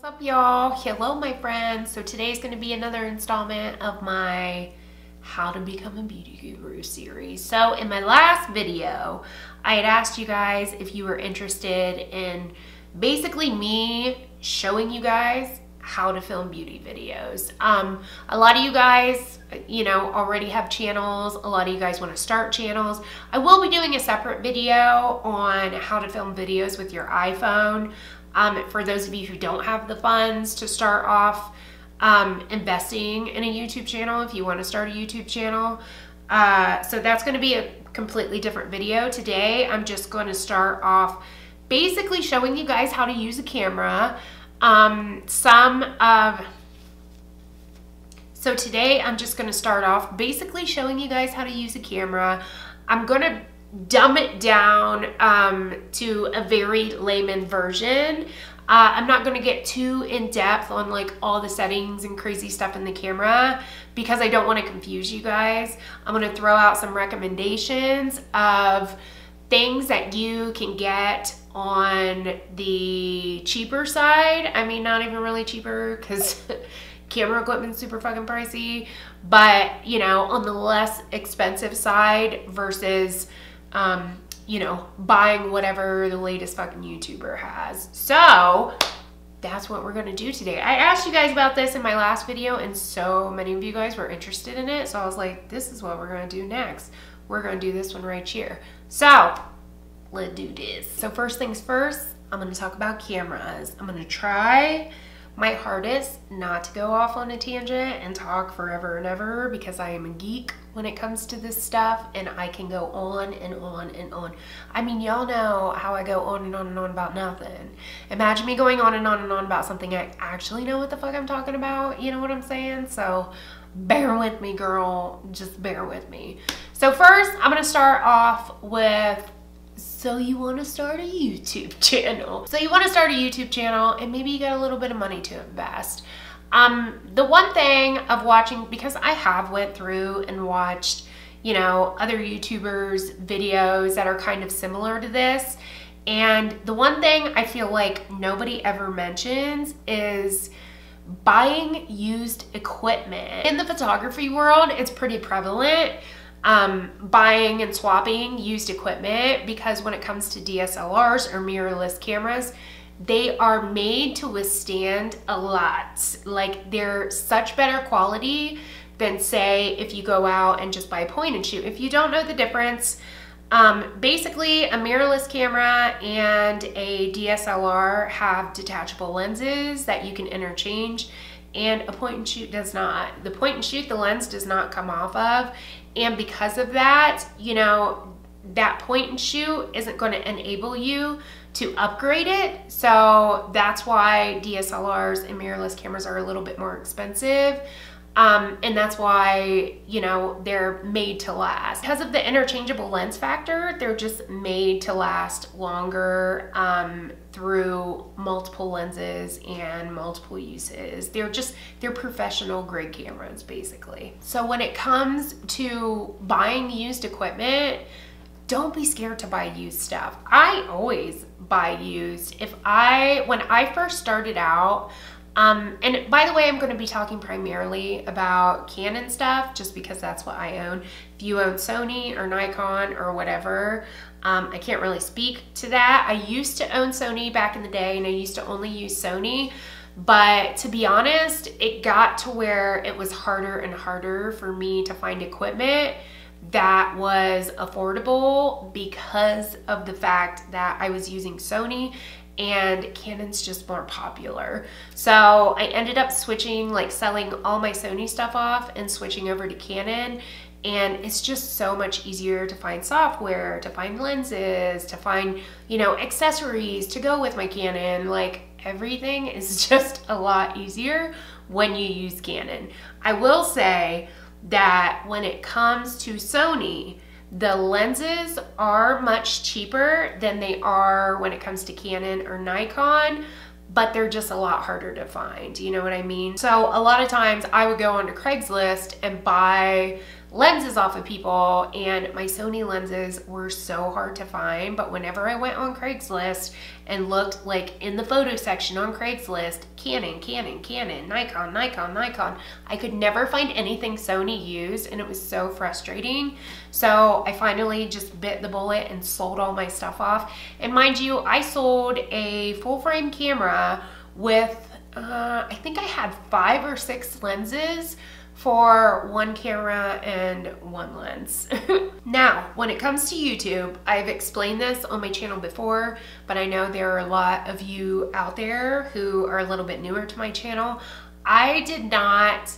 What's up, y'all? Hello, my friends. So today's going to be another installment of my How to Become a Beauty Guru series. So in my last video, I had asked you guys if you were interested in basically me showing you guys how to film beauty videos. A lot of you guys, already have channels. A lot of you guys want to start channels. I will be doing a separate video on how to film videos with your iPhone. For those of you who don't have the funds to start off investing in a YouTube channel, if you want to start a YouTube channel. So that's going to be a completely different video. Today, I'm just going to start off basically showing you guys how to use a camera. So today, I'm just going to start off basically showing you guys how to use a camera. I'm going to dumb it down to a very layman version. I'm not going to get too in depth on like all the settings and crazy stuff in the camera because I don't want to confuse you guys. I'm going to throw out some recommendations of things that you can get on the cheaper side. I mean, not even really cheaper because camera equipment's super fucking pricey, but on the less expensive side versus buying whatever the latest fucking YouTuber has. So that's what we're gonna do today. I asked you guys about this in my last video and so many of you guys were interested in it. So I was like, this is what we're gonna do next. We're gonna do this one right here. So let's do this. So first things first, I'm gonna talk about cameras. I'm gonna try my hardest not to go off on a tangent and talk forever and ever because I am a geek when it comes to this stuff and I can go on and on and on. I mean, y'all know how I go on and on and on about nothing. Imagine me going on and on and on about something I actually know what the fuck I'm talking about. You know what I'm saying? So bear with me, girl. Just bear with me. So first, I'm gonna start off with, so you want to start a YouTube channel. So you want to start a YouTube channel and maybe you got a little bit of money to invest. The one thing of watching, because I have went through and watched, other YouTubers' videos that are kind of similar to this. And the one thing I feel like nobody ever mentions is buying used equipment. In the photography world, it's pretty prevalent. Buying and swapping used equipment, because when it comes to DSLRs or mirrorless cameras, they are made to withstand a lot. Like, they're such better quality than, say, if you go out and just buy point and shoot. If you don't know the difference, basically a mirrorless camera and a DSLR have detachable lenses that you can interchange, and a point and shoot does not. The point and shoot, the lens does not come off of, and because of that, that point and shoot isn't going to enable you to upgrade it. So that's why DSLRs and mirrorless cameras are a little bit more expensive. And that's why, they're made to last. Because of the interchangeable lens factor, they're just made to last longer through multiple lenses and multiple uses. They're professional grade cameras, basically. So when it comes to buying used equipment, don't be scared to buy used stuff. I always buy used. When I first started out, and by the way, I'm going to be talking primarily about Canon stuff just because that's what I own. If you own Sony or Nikon or whatever, I can't really speak to that. I used to own Sony back in the day and I used to only use Sony. But to be honest, it got to where it was harder and harder for me to find equipment that was affordable because of the fact that I was using Sony and Canon's just more popular. So I ended up switching, like selling all my Sony stuff off and switching over to Canon. And it's just so much easier to find software, to find lenses, to find, accessories to go with my Canon. Like, everything is just a lot easier when you use Canon. I will say that when it comes to Sony, the lenses are much cheaper than they are when it comes to Canon or Nikon, but they're just a lot harder to find. You know what I mean? So a lot of times I would go onto Craigslist and buy lenses off of people, and my Sony lenses were so hard to find. But whenever I went on Craigslist and looked like in the photo section on Craigslist, Canon, Nikon, I could never find anything Sony used, and it was so frustrating. So I finally just bit the bullet and sold all my stuff off. And mind you, I sold a full frame camera with I think I had 5 or 6 lenses for one camera and one lens. Now, when it comes to YouTube, I've explained this on my channel before, but I know there are a lot of you out there who are a little bit newer to my channel. I did not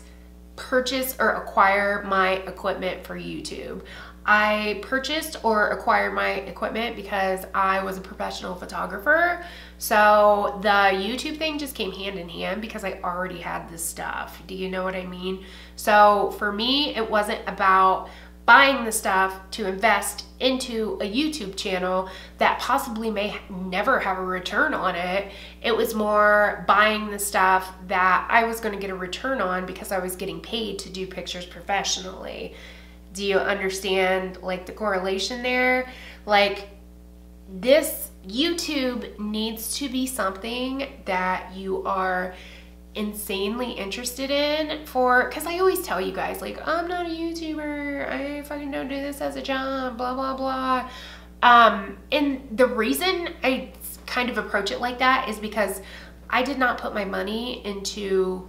purchase or acquire my equipment for YouTube. I purchased or acquired my equipment because I was a professional photographer. So the YouTube thing just came hand in hand because I already had this stuff. Do you know what I mean? So for me, it wasn't about buying the stuff to invest into a YouTube channel that possibly may never have a return on it. It was more buying the stuff that I was going to get a return on because I was getting paid to do pictures professionally. Do you understand like the correlation there? Like, this YouTube needs to be something that you are insanely interested in because I always tell you guys, like, I'm not a YouTuber, I fucking don't do this as a job, blah, blah, blah. And the reason I kind of approach it like that is because I did not put my money into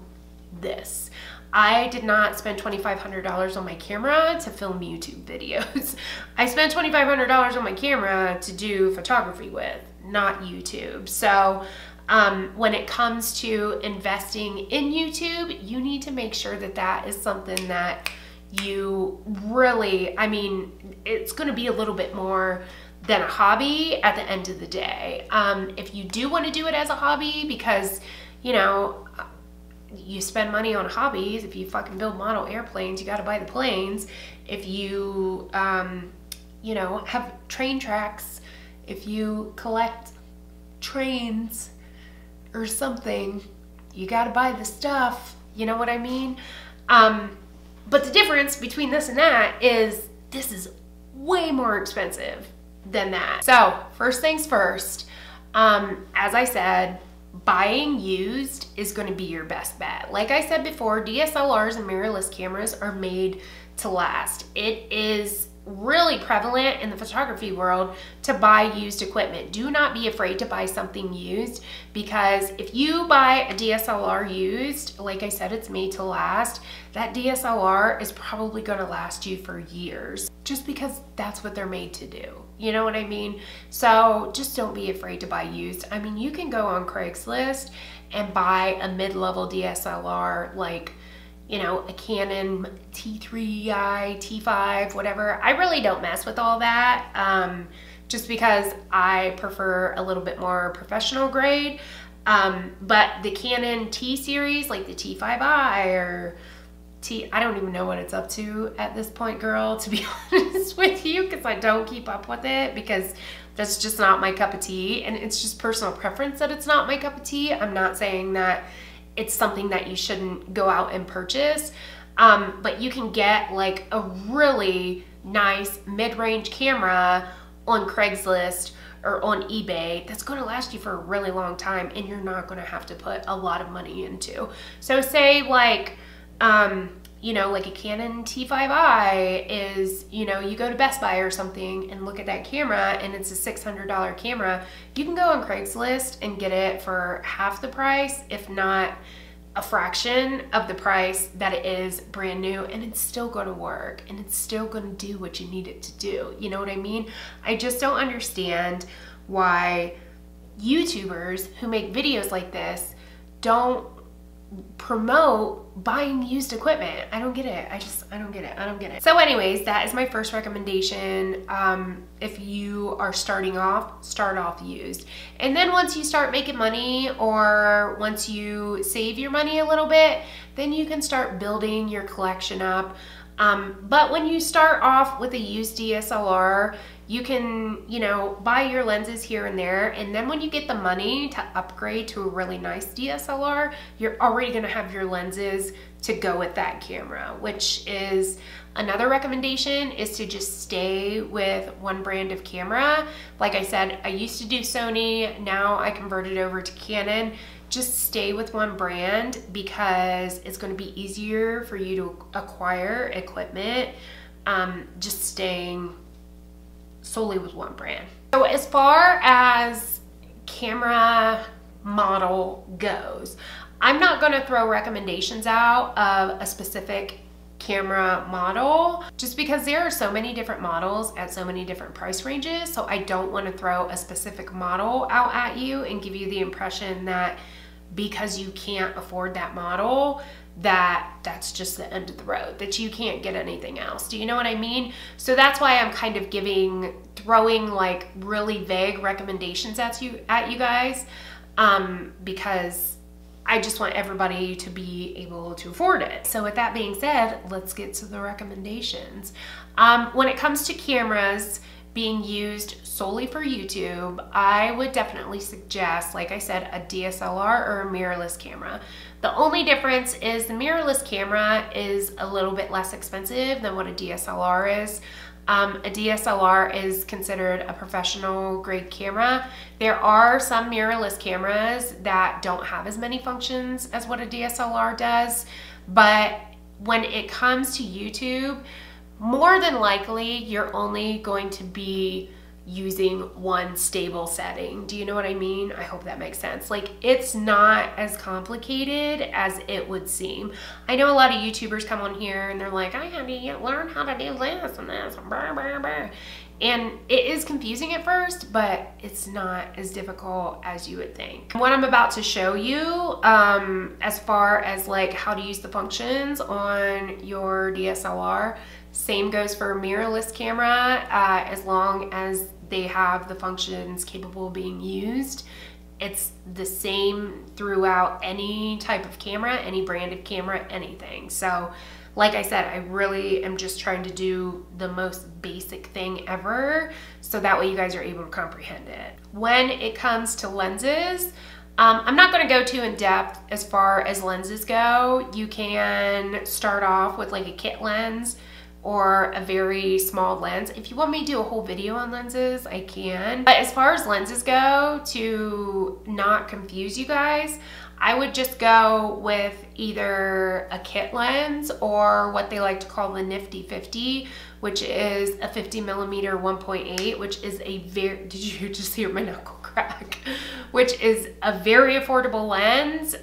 this. I did not spend $2,500 on my camera to film YouTube videos. I spent $2,500 on my camera to do photography with, not YouTube. So when it comes to investing in YouTube, you need to make sure that that is something that you really, I mean, it's going to be a little bit more than a hobby at the end of the day. If you do want to do it as a hobby because, you know, you spend money on hobbies. If you fucking build model airplanes, you got to buy the planes. If you, you know, have train tracks, if you collect trains or something, you got to buy the stuff. You know what I mean? But the difference between this and that is this is way more expensive than that. So first things first, as I said, buying used is going to be your best bet. Like I said before, DSLRs and mirrorless cameras are made to last. It is really prevalent in the photography world to buy used equipment. Do not be afraid to buy something used, because if you buy a DSLR used, like I said, it's made to last. That DSLR is probably going to last you for years just because that's what they're made to do. You know what I mean? So just don't be afraid to buy used. I mean, you can go on Craigslist and buy a mid-level DSLR, like, you know, a Canon T3i, T5, whatever. I really don't mess with all that just because I prefer a little bit more professional grade. But the Canon T series, like the T5i or I don't even know what it's up to at this point, girl, to be honest with you, because I don't keep up with it because that's just not my cup of tea, and it's just personal preference that it's not my cup of tea. I'm not saying that it's something that you shouldn't go out and purchase, but you can get like a really nice mid-range camera on Craigslist or on eBay that's going to last you for a really long time, and you're not going to have to put a lot of money into. So say like, you know, like a Canon T5i is, you know, you go to Best Buy or something and look at that camera and it's a $600 camera. You can go on Craigslist and get it for half the price, if not a fraction of the price that it is brand new, and it's still going to work and it's still going to do what you need it to do. You know what I mean? I just don't understand why YouTubers who make videos like this don't promote buying used equipment. I don't get it. I don't get it. I don't get it. So anyways, that is my first recommendation. If you are starting off, start off used. And then once you start making money, or once you save your money a little bit, then you can start building your collection up. But when you start off with a used DSLR, you can, you know, buy your lenses here and there, and then when you get the money to upgrade to a really nice DSLR, you're already gonna have your lenses to go with that camera, which is another recommendation, is to just stay with one brand of camera. Like I said, I used to do Sony, now I converted over to Canon. Just stay with one brand because it's going to be easier for you to acquire equipment, just staying solely with one brand. So as far as camera model goes, I'm not going to throw recommendations out of a specific camera model just because there are so many different models at so many different price ranges. So I don't want to throw a specific model out at you and give you the impression that because you can't afford that model, that's just the end of the road, that you can't get anything else. Do you know what I mean? So that's why I'm kind of throwing like really vague recommendations at you guys, because I just want everybody to be able to afford it. So with that being said, let's get to the recommendations. When it comes to cameras being used solely for YouTube, I would definitely suggest, like I said, a DSLR or a mirrorless camera. The only difference is the mirrorless camera is a little bit less expensive than what a DSLR is. A DSLR is considered a professional grade camera. There are some mirrorless cameras that don't have as many functions as what a DSLR does, but when it comes to YouTube, more than likely you're only going to be using one stable setting. Do you know what I mean? I hope that makes sense. Like, it's not as complicated as it would seem. I know a lot of YouTubers come on here and they're like, I had to learn how to do this and this and blah, blah, blah. And it is confusing at first, but it's not as difficult as you would think. What I'm about to show you, as far as like how to use the functions on your DSLR, same goes for a mirrorless camera, as long as they have the functions capable of being used. It's the same throughout any type of camera, any brand of camera, anything. So like I said, I really am just trying to do the most basic thing ever, so that way you guys are able to comprehend it. When it comes to lenses, I'm not going to go too in depth as far as lenses go. You can start off with like a kit lens or a very small lens. If you want me to do a whole video on lenses, I can. But as far as lenses go, to not confuse you guys, I would just go with either a kit lens or what they like to call the Nifty 50, which is a 50mm 1.8, which is a very, did you just hear my knuckle crack? Which is a very affordable lens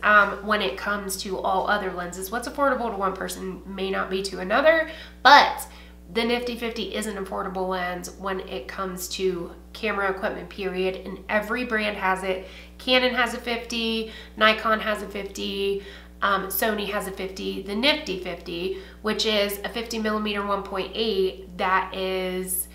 when it comes to all other lenses. What's affordable to one person may not be to another, but the Nifty 50 is an affordable lens when it comes to camera equipment, period, and every brand has it. Canon has a 50, Nikon has a 50, Sony has a 50. The Nifty 50, which is a 50mm 1.8, that is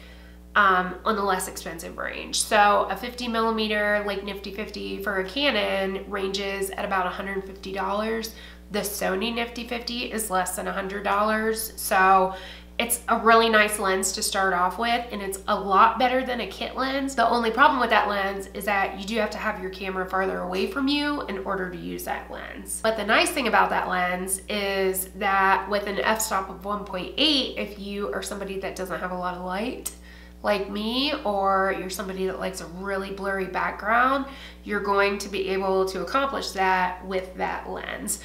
on the less expensive range. So a 50mm like Nifty 50 for a Canon ranges at about $150. The Sony Nifty 50 is less than $100. So it's a really nice lens to start off with, and it's a lot better than a kit lens. The only problem with that lens is that you do have to have your camera farther away from you in order to use that lens. But the nice thing about that lens is that with an f-stop of 1.8, if you are somebody that doesn't have a lot of light like me, or you're somebody that likes a really blurry background, you're going to be able to accomplish that with that lens.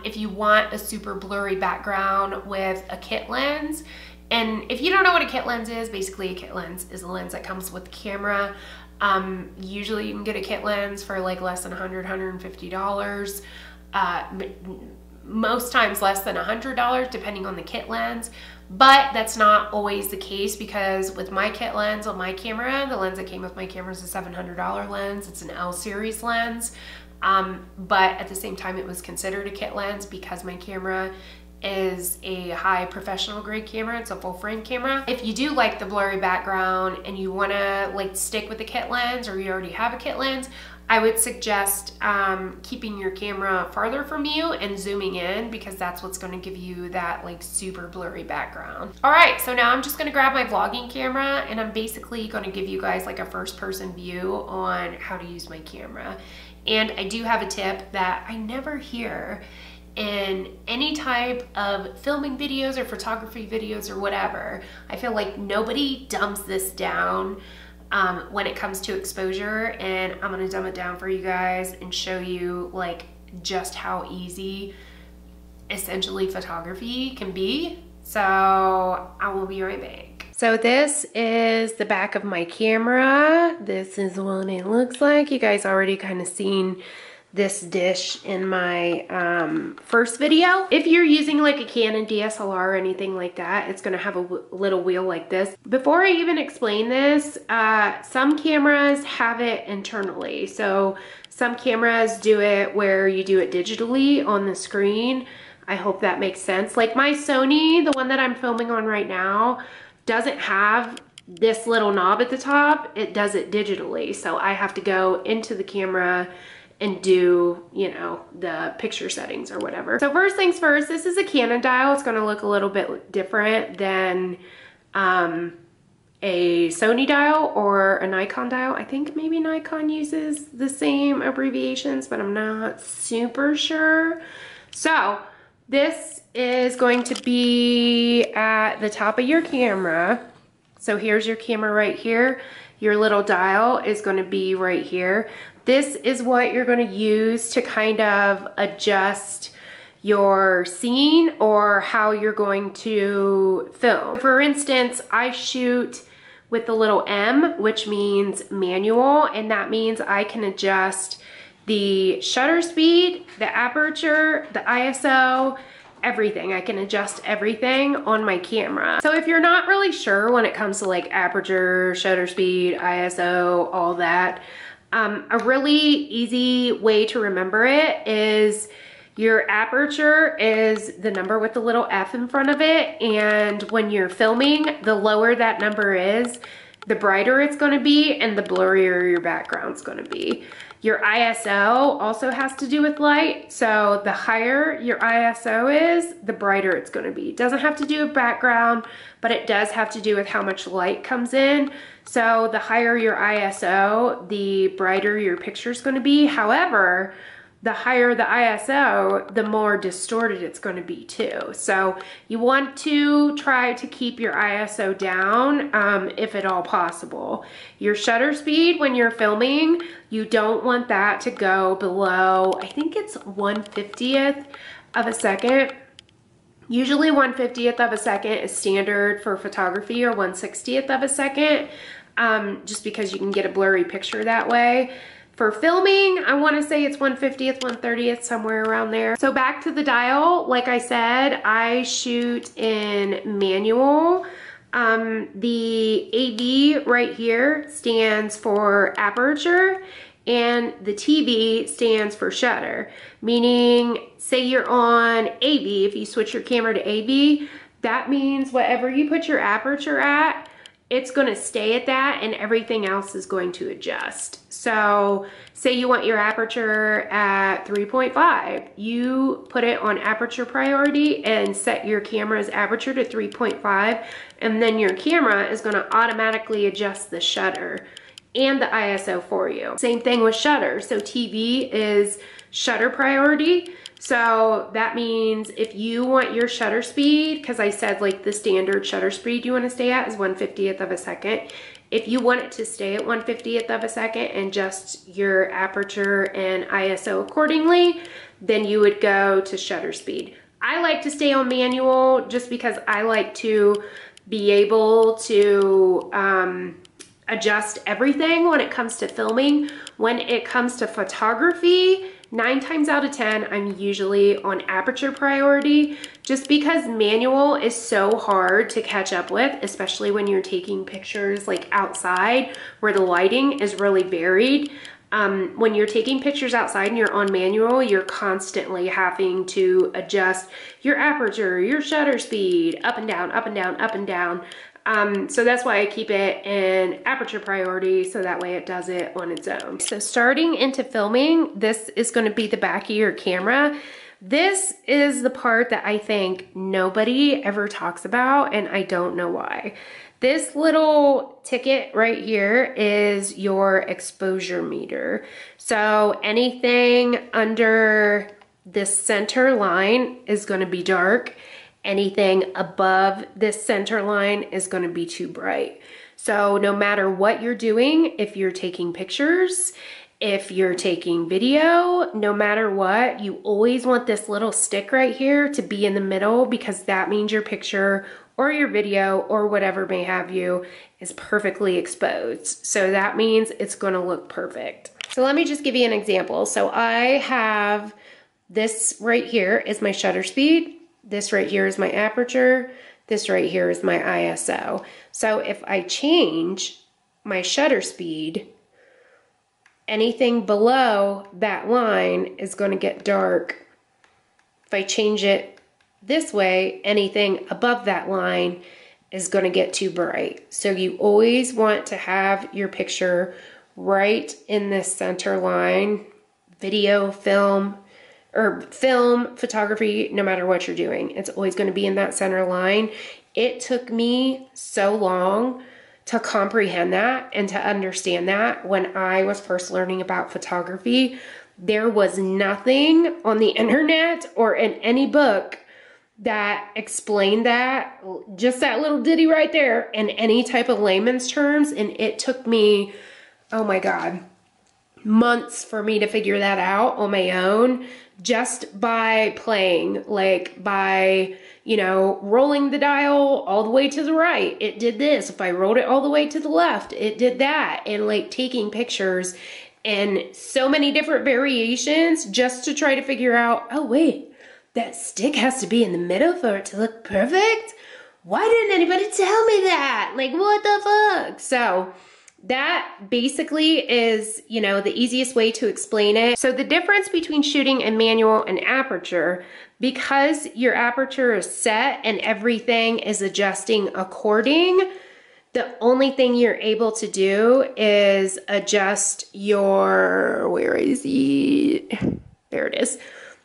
If you want a super blurry background with a kit lens, and if you don't know what a kit lens is, basically a kit lens is a lens that comes with the camera. Usually you can get a kit lens for like less than $100, $150. Most times less than $100 depending on the kit lens, but that's not always the case, because with my kit lens on my camera, the lens that came with my camera is a $700 lens. It's an L series lens. But at the same time, it was considered a kit lens because my camera is a high professional grade camera. It's a full frame camera. If you do like the blurry background and you want to like stick with the kit lens, or you already have a kit lens, I would suggest keeping your camera farther from you and zooming in, because that's what's going to give you that like super blurry background. All right, so now I'm just going to grab my vlogging camera and I'm basically going to give you guys like a first person view on how to use my camera. And I do have a tip that I never hear in any type of filming videos or photography videos or whatever. I feel like nobody dumbs this down when it comes to exposure, and I'm gonna dumb it down for you guys and show you like just how easy essentially photography can be. So I will be right back. So this is the back of my camera. This is what it looks like. You guys already kind of seen this dish in my first video. If you're using like a Canon DSLR or anything like that, it's gonna have a little wheel like this. Before I even explain this, some cameras have it internally. So some cameras do it where you do it digitally on the screen. I hope that makes sense. Like my Sony, the one that I'm filming on right now, doesn't have this little knob at the top. It does it digitally. So I have to go into the camera and do, you know, the picture settings or whatever. So first things first, this is a Canon dial. It's gonna look a little bit different than a Sony dial or a Nikon dial. I think maybe Nikon uses the same abbreviations, but I'm not super sure. So this is going to be at the top of your camera. So here's your camera right here. Your little dial is gonna be right here. This is what you're going to use to kind of adjust your scene or how you're going to film. For instance, I shoot with the little M, which means manual, and that means I can adjust the shutter speed, the aperture, the ISO, everything. I can adjust everything on my camera. So if you're not really sure when it comes to like aperture, shutter speed, ISO, all that, a really easy way to remember it is your aperture is the number with the little F in front of it, and when you're filming, the lower that number is, the brighter it's going to be and the blurrier your background's going to be. Your ISO also has to do with light, so the higher your ISO is, the brighter it's going to be. It doesn't have to do with background, but it does have to do with how much light comes in. So the higher your ISO, the brighter your picture's going to be. However, the higher the ISO, the more distorted it's going to be too. So you want to try to keep your ISO down if at all possible. Your shutter speed when you're filming, you don't want that to go below, I think it's 1/50th of a second. Usually 1/50th of a second is standard for photography, or 1/60th of a second, just because you can get a blurry picture that way. For filming, I want to say it's 1/50th, 1/30th, somewhere around there. So back to the dial, like I said, I shoot in manual. The AV right here stands for aperture, and the TV stands for shutter. Meaning, say you're on AV, if you switch your camera to AV, that means whatever you put your aperture at, it's gonna stay at that and everything else is going to adjust. So say you want your aperture at 3.5, you put it on aperture priority and set your camera's aperture to 3.5, and then your camera is gonna automatically adjust the shutter and the ISO for you. Same thing with shutter. So TV is shutter priority. So that means if you want your shutter speed, because I said like the standard shutter speed you want to stay at is 1/50th of a second. If you want it to stay at 1/50th of a second and adjust your aperture and ISO accordingly, then you would go to shutter speed. I like to stay on manual just because I like to be able to adjust everything when it comes to filming. When it comes to photography, 9 times out of 10, I'm usually on aperture priority, just because manual is so hard to catch up with, especially when you're taking pictures like outside where the lighting is really varied. When you're taking pictures outside and you're on manual, you're constantly having to adjust your aperture, your shutter speed, up and down, up and down, up and down. So that's why I keep it in aperture priority, so that way it does it on its own. So starting into filming, this is going to be the back of your camera. This is the part that I think nobody ever talks about, and I don't know why. This little ticket right here is your exposure meter. So anything under this center line is going to be dark. Anything above this center line is going to be too bright. So no matter what you're doing, if you're taking pictures, if you're taking video, no matter what, you always want this little stick right here to be in the middle, because that means your picture or your video or whatever may have you is perfectly exposed. So that means it's going to look perfect. So let me just give you an example. So I have this right here is my shutter speed. This right here is my aperture. This right here is my ISO. So if I change my shutter speed, anything below that line is going to get dark. If I change it this way, anything above that line is going to get too bright. So you always want to have your picture right in this center line. Video, film, or film, photography, no matter what you're doing, it's always going to be in that center line. It took me so long to comprehend that and to understand that. When I was first learning about photography, there was nothing on the internet or in any book that explained that, just that little ditty right there, in any type of layman's terms. And it took me, oh my God, months for me to figure that out on my own, just by playing, like by, you know, rolling the dial all the way to the right, it did this. If I rolled it all the way to the left, it did that. And like taking pictures and so many different variations just to try to figure out, oh wait, that stick has to be in the middle for it to look perfect? Why didn't anybody tell me that? Like, what the fuck? So that basically is, you know, the easiest way to explain it. So the difference between shooting in manual and aperture, because your aperture is set and everything is adjusting according, the only thing you're able to do is adjust your, where is he? There it is.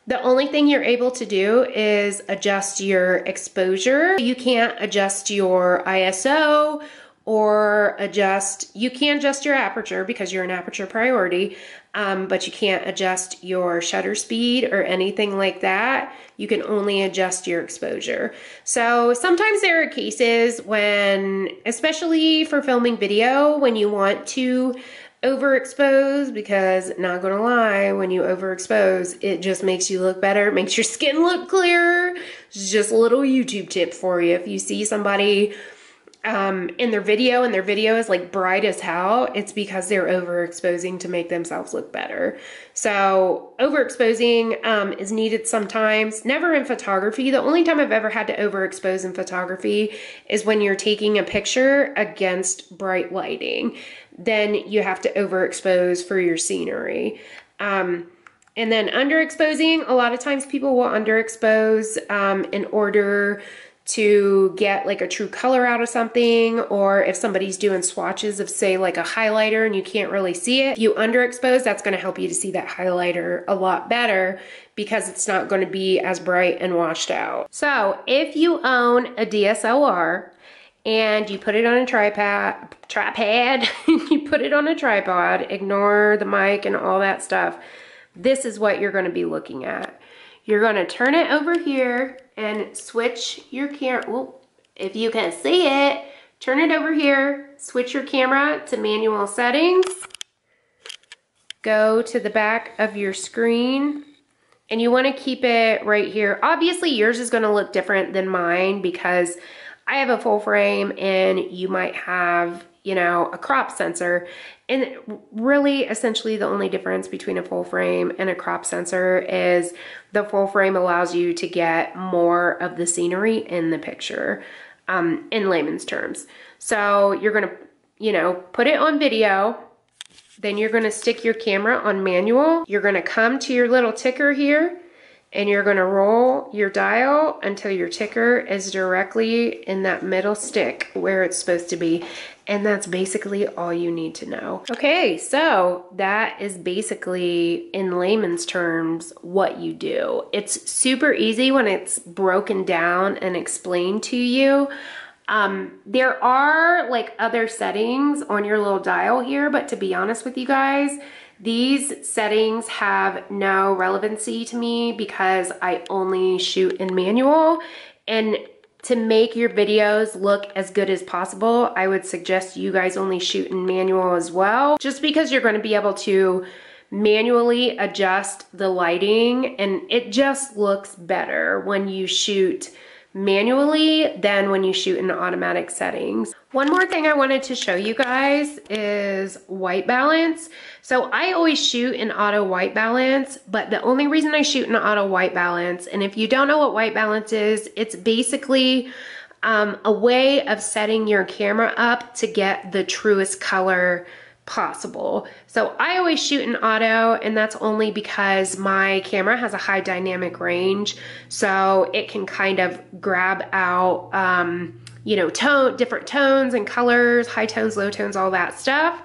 The only thing you're able to do is adjust your exposure. You can't adjust your ISO or adjust, you can adjust your aperture because you're an aperture priority, but you can't adjust your shutter speed or anything like that. You can only adjust your exposure. So sometimes there are cases when, especially for filming video, when you want to overexpose, because not gonna lie, when you overexpose, it just makes you look better, it makes your skin look clearer. It's just a little YouTube tip for you. If you see somebody in their video and their video is like bright as hell, it's because they're overexposing to make themselves look better. So overexposing is needed sometimes, never in photography. The only time I've ever had to overexpose in photography is when you're taking a picture against bright lighting. Then you have to overexpose for your scenery. And then underexposing, a lot of times people will underexpose in order to get like a true color out of something, or if somebody's doing swatches of, say, like a highlighter and you can't really see it, you underexpose, that's going to help you to see that highlighter a lot better because it's not going to be as bright and washed out. So if you own a DSLR and you put it on a tripod, you put it on a tripod, ignore the mic and all that stuff, this is what you're going to be looking at. You're going to turn it over here and switch your camera. If you can see it, turn it over here, switch your camera to manual settings, go to the back of your screen, and you want to keep it right here. Obviously, yours is going to look different than mine because I have a full frame and you might have, you know, a crop sensor. And really, essentially, the only difference between a full frame and a crop sensor is the full frame allows you to get more of the scenery in the picture, in layman's terms. So you're gonna, you know, put it on video, then you're gonna stick your camera on manual. You're gonna come to your little ticker here, and you're gonna roll your dial until your ticker is directly in that middle stick where it's supposed to be. And that's basically all you need to know. Okay, so that is basically, in layman's terms, what you do. It's super easy when it's broken down and explained to you. There are like other settings on your little dial here, but to be honest with you guys, these settings have no relevancy to me because I only shoot in manual. And to make your videos look as good as possible, I would suggest you guys only shoot in manual as well, just because you're going to be able to manually adjust the lighting, and it just looks better when you shoot manually than when you shoot in automatic settings. One more thing I wanted to show you guys is white balance. So I always shoot in auto white balance, but the only reason I shoot in auto white balance, and if you don't know what white balance is, it's basically a way of setting your camera up to get the truest color possible. So I always shoot in auto, and that's only because my camera has a high dynamic range, so it can kind of grab out you know, different tones and colors, high tones, low tones, all that stuff.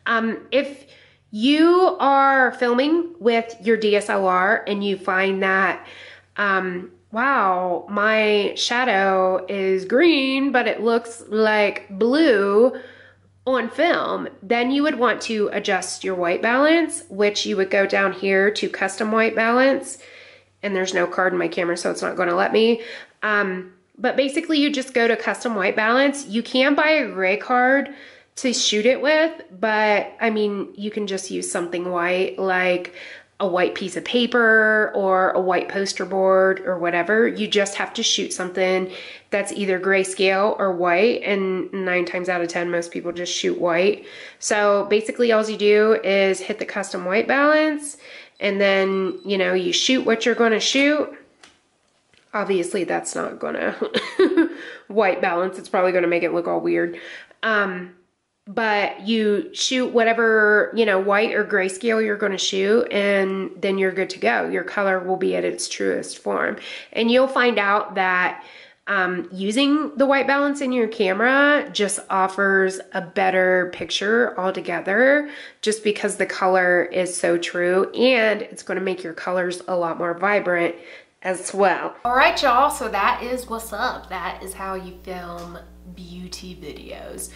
If you are filming with your DSLR and you find that wow, my shadow is green but it looks like blue on film, then you would want to adjust your white balance, which you would go down here to custom white balance, and there's no card in my camera so it's not going to let me. But basically you just go to custom white balance. You can buy a gray card to shoot it with, but I mean, you can just use something white, like a white piece of paper or a white poster board or whatever. You just have to shoot something that's either grayscale or white, and 9 times out of 10 most people just shoot white. So basically all you do is hit the custom white balance, and then, you know, you shoot what you're going to shoot. Obviously that's not going to white balance, it's probably going to make it look all weird. But you shoot whatever, you know, white or grayscale you're going to shoot, and then you're good to go. Your color will be at its truest form. And you'll find out that using the white balance in your camera just offers a better picture altogether, just because the color is so true, and it's going to make your colors a lot more vibrant as well. All right, y'all, so that is what's up. That is how you film beauty videos.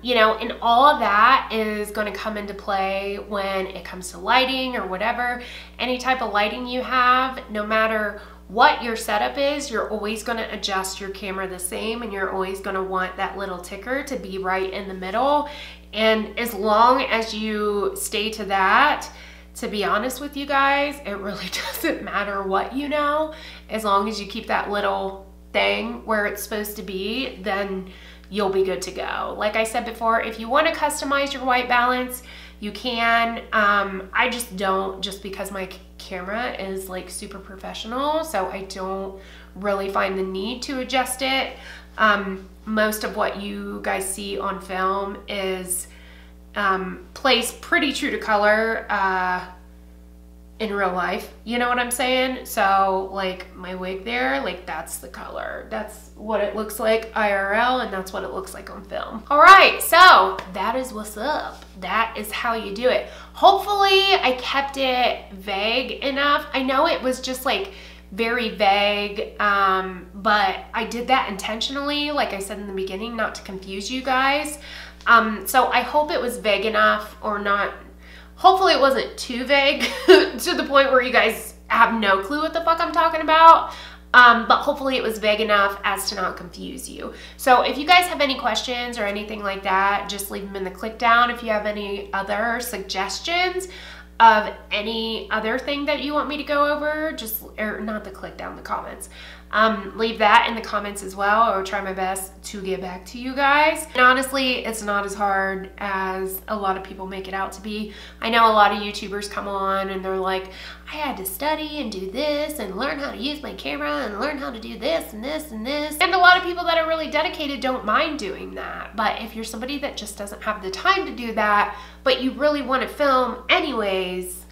You know, and all of that is going to come into play when it comes to lighting or whatever. Any type of lighting you have, no matter what your setup is, you're always going to adjust your camera the same, and you're always going to want that little ticker to be right in the middle. And as long as you stay to that, to be honest with you guys, it really doesn't matter what you know. As long as you keep that little thing where it's supposed to be, then you'll be good to go. Like I said before, if you want to customize your white balance, you can. I just don't, just because my camera is like super professional, so I don't really find the need to adjust it. Most of what you guys see on film is plays pretty true to color in real life, you know what I'm saying? So like my wig there, like that's the color, that's what it looks like IRL, and that's what it looks like on film. All right, so that is what's up. That is how you do it. Hopefully I kept it vague enough. I know it was just like very vague, but I did that intentionally, like I said in the beginning, not to confuse you guys. So I hope it was vague enough, or not. Hopefully it wasn't too vague to the point where you guys have no clue what the fuck I'm talking about. But hopefully it was vague enough as to not confuse you. So if you guys have any questions or anything like that, just leave them in the click down. If you have any other suggestions of any other thing that you want me to go over, just, or not the click down, the comments. Leave that in the comments as well. I will try my best to get back to you guys. And honestly, it's not as hard as a lot of people make it out to be. I know a lot of YouTubers come on and they're like, I had to study and do this and learn how to use my camera and learn how to do this and this and this. And a lot of people that are really dedicated don't mind doing that. But if you're somebody that just doesn't have the time to do that, but you really want to film anyways,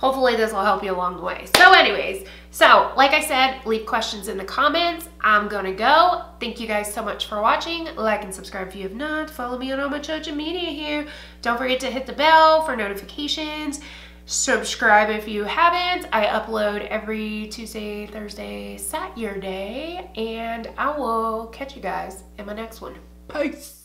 hopefully this will help you along the way. So anyways, so like I said, leave questions in the comments. I'm gonna go. Thank you guys so much for watching. Like and subscribe if you have not. Follow me on all my social media here. Don't forget to hit the bell for notifications. Subscribe if you haven't. I upload every Tuesday, Thursday, Saturday, and I will catch you guys in my next one. Peace.